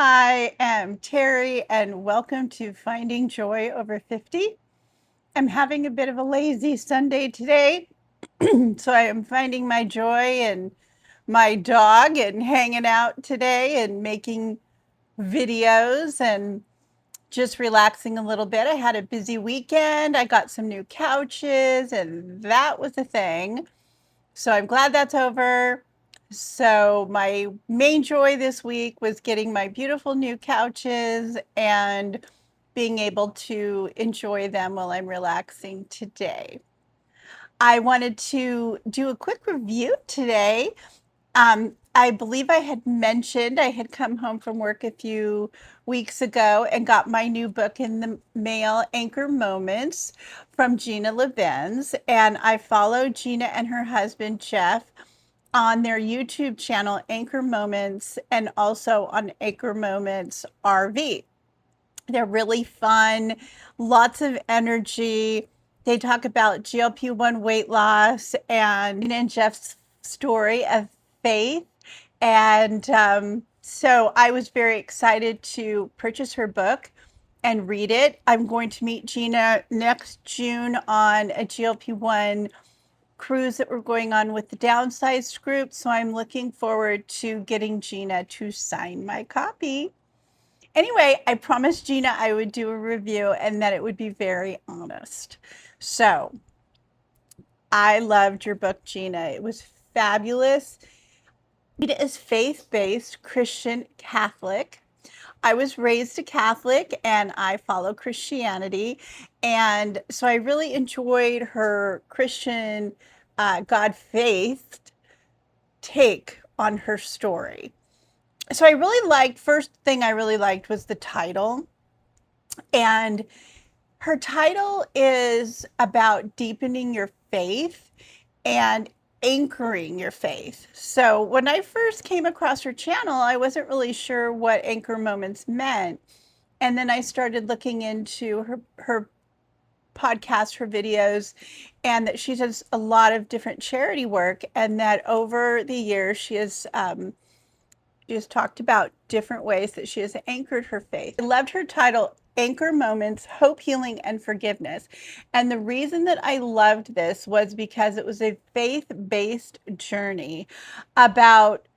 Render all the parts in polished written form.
I am Terry, and welcome to Finding Joy Over 50. I'm having a bit of a lazy Sunday today, so I am finding my joy in my dog and hanging out today and making videos and just relaxing a little bit. I had a busy weekend. I got some new couches, and that was a thing. So I'm glad that's over. So my main joy this week was getting my beautiful new couches and being able to enjoy them while I'm relaxing today. I wanted to do a quick review today. I believe I had mentioned I had come home from work a few weeks ago and got my new book in the mail, Anchor Moments from Jina. And I followed Jina and her husband, Jeff, on their YouTube channel, Anchor Moments, and also on Anchor Moments RV. They're really fun, lots of energy. They talk about GLP-1 weight loss and Jeff's story of faith. And so I was very excited to purchase her book and read it. I'm going to meet Jina next June on a GLP-1 cruise that we're going on with the downsized group. So I'm looking forward to getting Jina to sign my copy. Anyway, I promised Jina I would do a review and that it would be very honest. So I loved your book, Jina. It was fabulous. Jina is faith-based Christian Catholic. I was raised a Catholic and I follow Christianity. And so I really enjoyed her Christian God faith take on her story. So I really liked, first thing I really liked was the title. And her title is about deepening your faith and anchoring your faith. So when I first came across her channel, I wasn't really sure what anchor moments meant. And then I started looking into her podcast, her videos, and that she does a lot of different charity work. And that over the years, she has talked about different ways that she has anchored her faith. I loved her title, Anchor Moments, Hope, Healing, and Forgiveness. And the reason that I loved this was because it was a faith-based journey about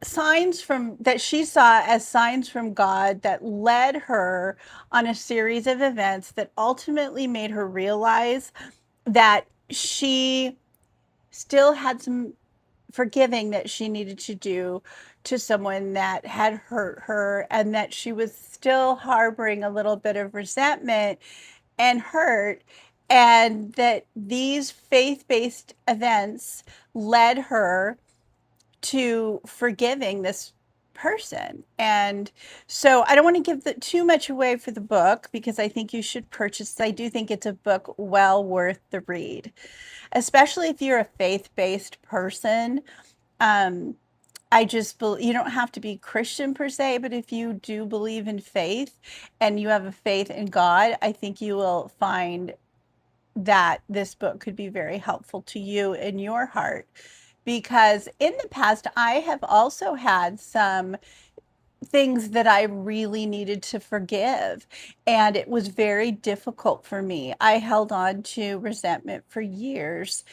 signs from that she saw as signs from God that led her on a series of events that ultimately made her realize that she still had some forgiving that she needed to do to someone that had hurt her, and that she was still harboring a little bit of resentment and hurt, and that these faith-based events led her to forgiving this person. And so I don't want to give too much away for the book because I think you should purchase. I do think it's a book well worth the read, especially if you're a faith-based person. I just believe you don't have to be Christian per se, but if you do believe in faith and you have a faith in God, I think you will find that this book could be very helpful to you in your heart. Because in the past, I have also had some things that I really needed to forgive, and it was very difficult for me. I held on to resentment for years,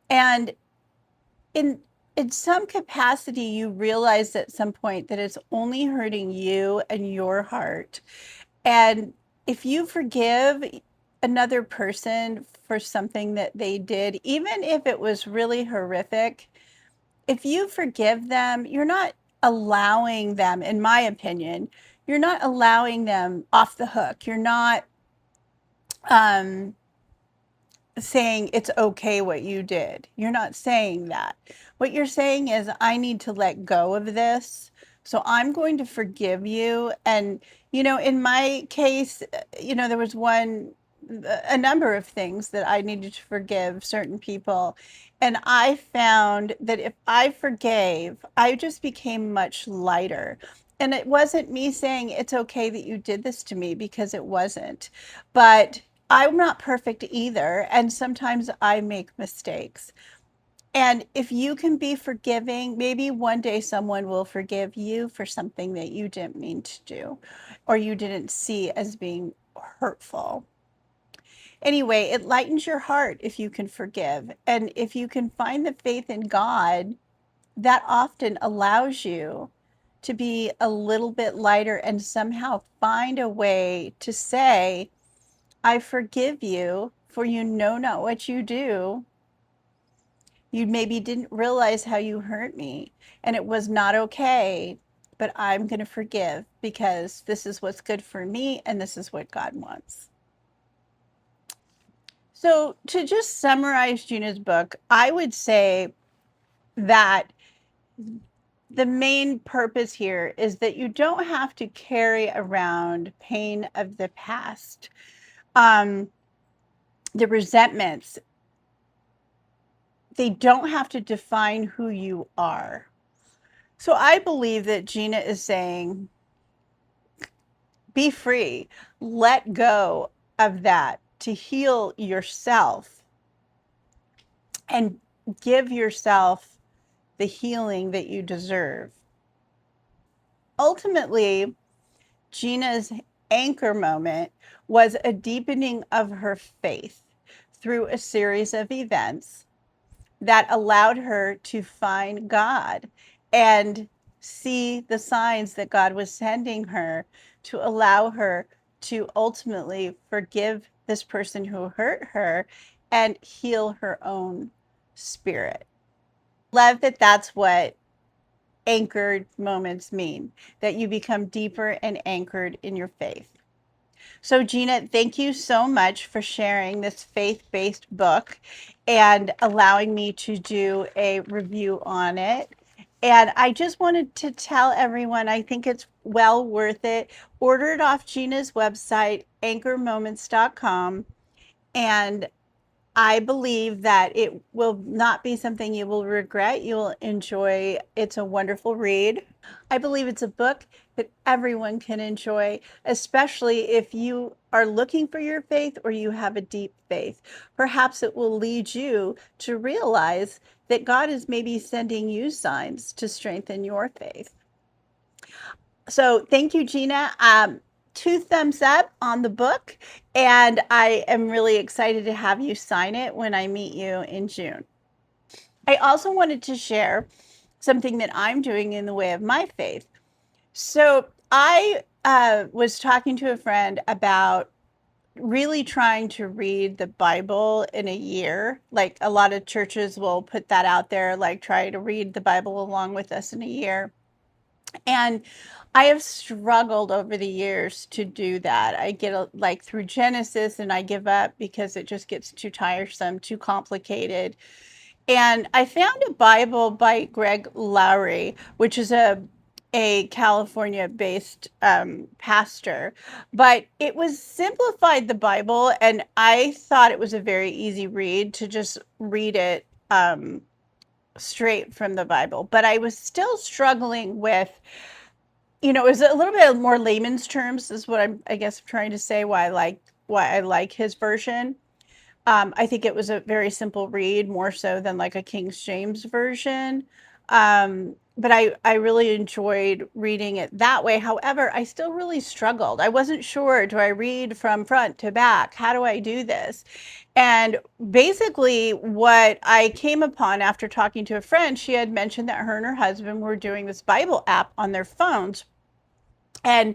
and in in some capacity, you realize at some point that it's only hurting you and your heart. And if you forgive another person for something that they did, even if it was really horrific, if you forgive them, you're not allowing them, in my opinion, you're not allowing them off the hook. You're not um, saying it's okay what you did. You're not saying that. What you're saying is, I need to let go of this. So I'm going to forgive you. And, in my case, there was a number of things that I needed to forgive certain people. And I found that if I forgave, I just became much lighter. And it wasn't me saying it's okay that you did this to me, because it wasn't. But I'm not perfect either. And sometimes I make mistakes. And if you can be forgiving, maybe one day someone will forgive you for something that you didn't mean to do or you didn't see as being hurtful. Anyway, it lightens your heart if you can forgive. And if you can find the faith in God, that often allows you to be a little bit lighter and somehow find a way to say, I forgive you, for you know not what you do. You maybe didn't realize how you hurt me, and it was not okay, but I'm going to forgive because this is what's good for me and this is what God wants. So, to just summarize Gina's book, I would say that the main purpose here is that you don't have to carry around pain of the past, the resentments. They don't have to define who you are. So I believe that Gina is saying, be free, let go of that to heal yourself and give yourself the healing that you deserve. Ultimately, Gina's anchor moment was a deepening of her faith through a series of events that allowed her to find God and see the signs that God was sending her to allow her to ultimately forgive this person who hurt her and heal her own spirit. Love that that's what anchored moments mean, that you become deeper and anchored in your faith. So, Gina, thank you so much for sharing this faith-based book and allowing me to do a review on it. And I just wanted to tell everyone, I think it's well worth it. Order it off Gina's website, anchormoments.com. And I believe that it will not be something you will regret. You will enjoy. It's a wonderful read. I believe it's a book that everyone can enjoy, especially if you are looking for your faith or you have a deep faith. Perhaps it will lead you to realize that God is maybe sending you signs to strengthen your faith. So thank you, Gina. 2 thumbs up on the book, and I am really excited to have you sign it when I meet you in June. I also wanted to share something that I'm doing in the way of my faith. So I was talking to a friend about really trying to read the Bible in a year. Like a lot of churches will put that out there, like try to read the Bible along with us in a year. And I have struggled over the years to do that. I get like through Genesis and I give up because it just gets too tiresome, too complicated. And I found a Bible by Greg Lowry, which is a California based pastor, but it was simplified the Bible. And I thought it was a very easy read to just read it straight from the Bible. But I was still struggling with, it was a little bit more layman's terms, is what I guess I'm trying to say, why I like his version. I think it was a very simple read, more so than like a King James version. But I really enjoyed reading it that way. However, I still really struggled. I wasn't sure, do I read from front to back? How do I do this? And basically, what I came upon after talking to a friend, she had mentioned that her and her husband were doing this Bible app on their phones. And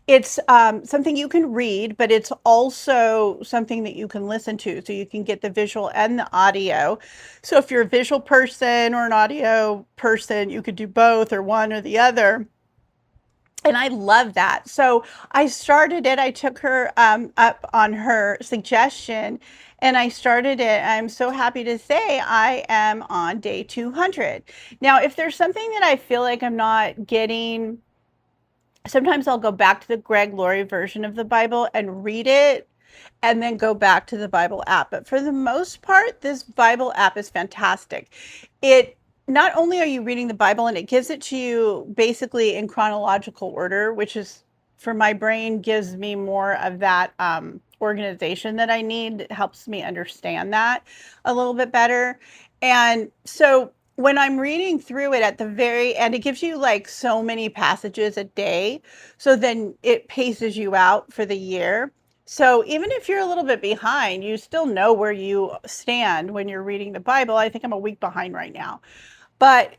it's something you can read, but it's also something that you can listen to. So you can get the visual and the audio. So if you're a visual person or an audio person, you could do both or one or the other. And I love that. So I started it. I took her up on her suggestion and I started it. I'm so happy to say I am on day 200. Now, if there's something that I feel like I'm not getting, sometimes I'll go back to the Greg Laurie version of the Bible and read it and then go back to the Bible app. But for the most part, this Bible app is fantastic. It not only are you reading the Bible and it gives it to you basically in chronological order, which is for my brain gives me more of that organization that I need. It helps me understand that a little bit better. And so when I'm reading through it at the very end, it gives you like so many passages a day. So then it paces you out for the year. So even if you're a little bit behind, you still know where you stand when you're reading the Bible. I think I'm a week behind right now. But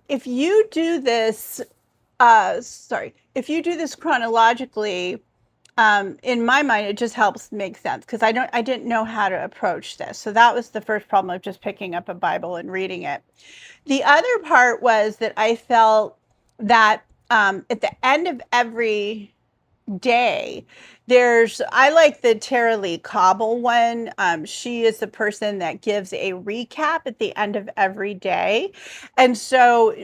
if you do this, if you do this chronologically, in my mind, it just helps make sense because I didn't know how to approach this. So that was the first problem of just picking up a Bible and reading it. The other part was that I felt that at the end of every day, I like the Tara-Leigh Cobble one. She is the person that gives a recap at the end of every day. And so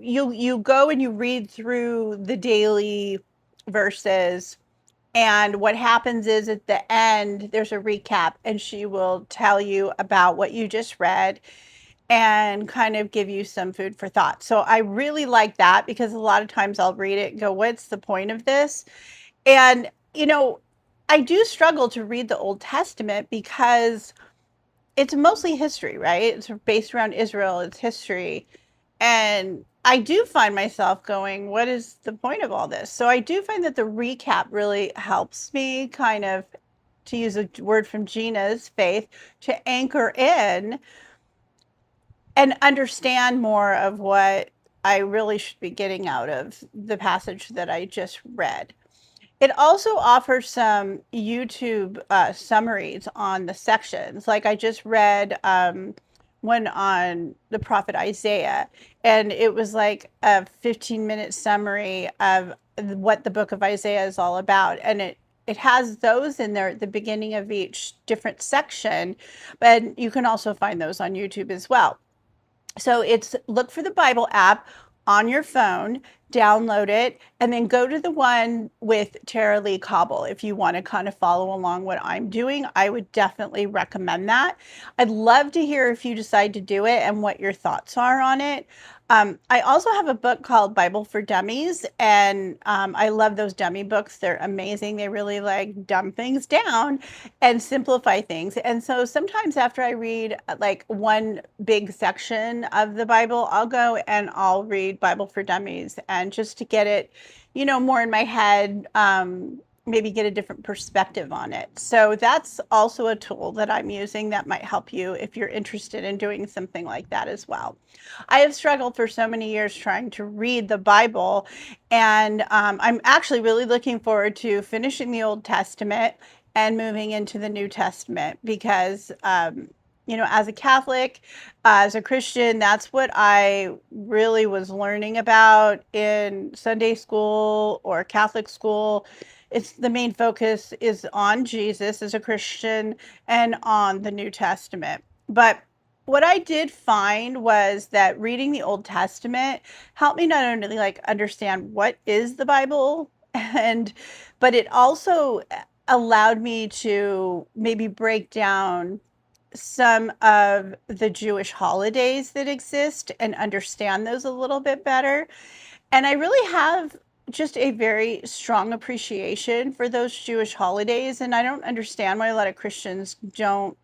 you go and you read through the daily verses, and what happens is at the end, there's a recap, and she will tell you about what you just read and kind of give you some food for thought. So I really like that because a lot of times I'll read it and go, what's the point of this? And, I do struggle to read the Old Testament because it's mostly history, right? It's based around Israel, it's history. And I do find myself going, what is the point of all this? So I do find that the recap really helps me kind of, to use a word from Gina's faith, to anchor in and understand more of what I really should be getting out of the passage that I just read. It also offers some YouTube summaries on the sections. Like I just read one on the prophet Isaiah, and it was like a 15-minute summary of what the book of Isaiah is all about. And it has those in there at the beginning of each different section, but you can also find those on YouTube as well. So it's look for the Bible app on your phone, download it, and then go to the one with Tara-Leigh Cobble. If you want to kind of follow along what I'm doing, I would definitely recommend that. I'd love to hear if you decide to do it and what your thoughts are on it. I also have a book called Bible for Dummies, and I love those dummy books. They're amazing. They really like dumb things down and simplify things. And so sometimes after I read like one big section of the Bible, I'll go and I'll read Bible for Dummies, and just to get it, more in my head, maybe get a different perspective on it. So that's also a tool that I'm using that might help you if you're interested in doing something like that as well. I have struggled for so many years trying to read the Bible, and I'm actually really looking forward to finishing the Old Testament and moving into the New Testament because, as a Catholic, as a Christian, that's what I really was learning about in Sunday school or Catholic school. It's the main focus is on Jesus as a Christian and on the New Testament. But what I did find was that reading the Old Testament helped me not only like understand what is the Bible but it also allowed me to maybe break down some of the Jewish holidays that exist and understand those a little bit better. And I really have just a very strong appreciation for those Jewish holidays. And I don't understand why a lot of Christians don't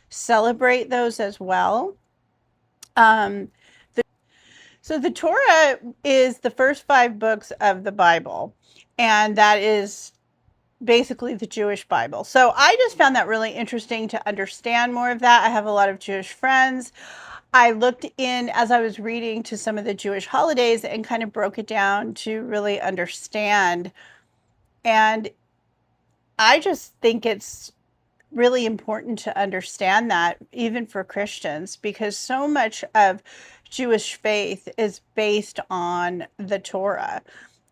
celebrate those as well. Um, so the Torah is the first 5 books of the Bible, and that is basically the Jewish Bible. So I just found that really interesting to understand more of that. I have a lot of Jewish friends. I looked in as I was reading to some of the Jewish holidays and kind of broke it down to really understand. And I just think it's really important to understand that, even for Christians, because so much of Jewish faith is based on the Torah.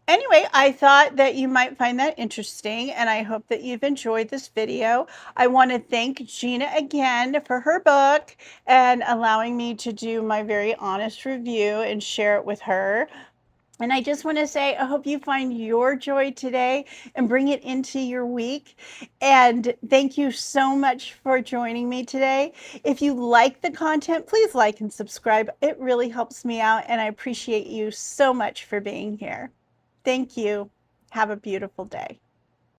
Anyway, I thought that you might find that interesting, and I hope that you've enjoyed this video. I want to thank Jina again for her book and allowing me to do my very honest review and share it with her. And I just want to say, I hope you find your joy today and bring it into your week. And thank you so much for joining me today. If you like the content, please like and subscribe. It really helps me out, and I appreciate you so much for being here. Thank you. Have a beautiful day.